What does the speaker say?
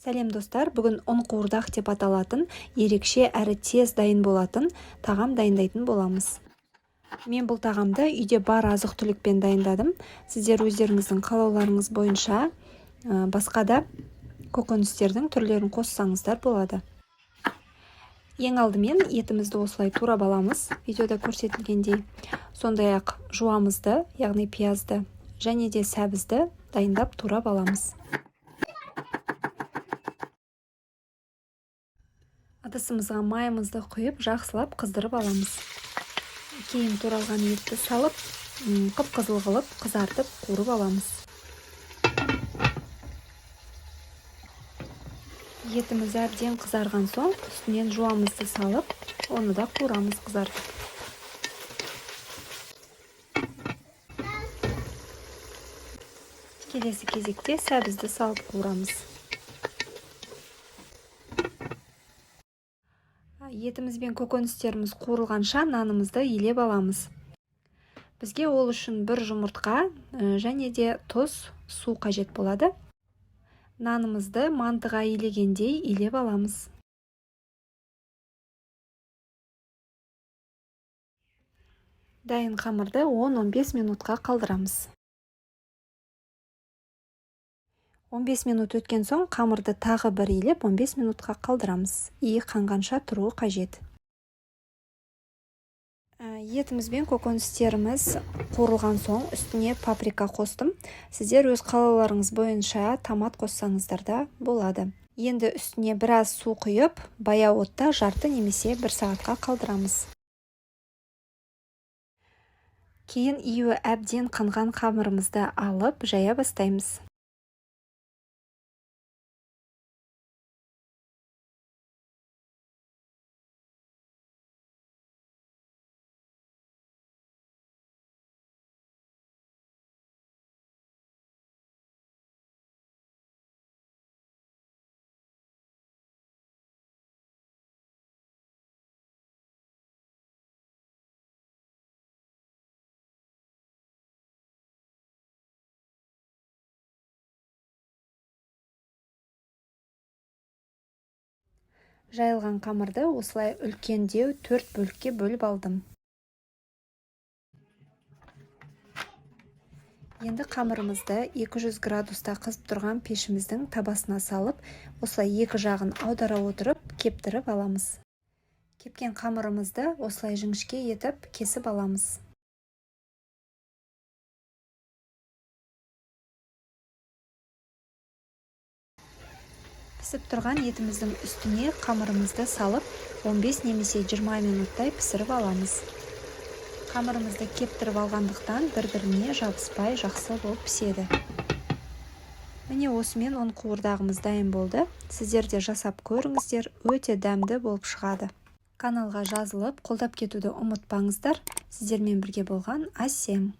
Сәлем достар, бүгін ұн қуырдақ деп аталатын, ерекше әрі тез дайын болатын тағам дайындайтын боламыз. Мен бұл тағамды үйде бар азық-түлікпен дайындадым. Сіздер өздеріңіздің қалауларыңыз бойынша басқа да көкөністердің түрлерін қоссаңыздар болады. Ең алдымен етімізді осылай турап аламыз, видеода көрсетілгендей. Сондай-ақ жуамызды, яғни пиязды және де сәбізді дайындап турап аламыз. Ыдысымызға майымызды құйып, жақсылап қыздырып аламыз. Кейін туралған етті салып, қып-қызыл қылып, қызартып, қуырып аламыз. Етіміз әбден қызарған соң, үстінен жуамызды салып, оны да қуырамыз қызартып. Келесі кезекте сәбізді салып қуырамыз. Етіміз бен көкөністеріміз қуырылғанша нанымызды илеп аламыз. Бізге ол үшін бір жұмыртқа және де тұз, су қажет болады. Нанымызды мантыға илегендей илеп аламыз. Дайын қамырды 10-15 минутқа қалдырамыз. 15 минут өткен соң қамырды тағы бір илеп 15 минутқа қалдырамыз. Иі қанғанша тұруы қажет. Етіміз бен көкөністеріміз қуырылған соң үстіне паприка қостым. Сіздер өз қалауларыңыз бойынша томат қоссаңыздар да болады. Енді үстіне біраз су құйып, баяу отта жарты немесе 1 сағатқа қалдырамыз. Кейін иі әбден қанған қамырымызды алып, жая бастаймыз. Жайылған қамырды осылай үлкендеу 4 бөлікке бөліп алдым. Енді қамырымызды 200 градуста қызып тұрған пешіміздің табасына салып, осылай екі жағын аудара отырып, кептіріп аламыз. Кепкен қамырымызды осылай жіңішке етіп кесіп аламыз. Пісіп тұрған етіміздің үстіне қамырымызды салып, 15 немесе 20 минуттай пісіріп аламыз. Қамырымызды кептіріп алғандықтан бір-біріне жабыспай жақсы болып піседі. Міне осымен ұн қуырдағымыз дайын болды. Сіздер де жасап көріңіздер, өте дәмді болып шығады. Каналға жазылып, қолдап кетуді ұмытпаңыздар. Сіздермен бірге болған Асем.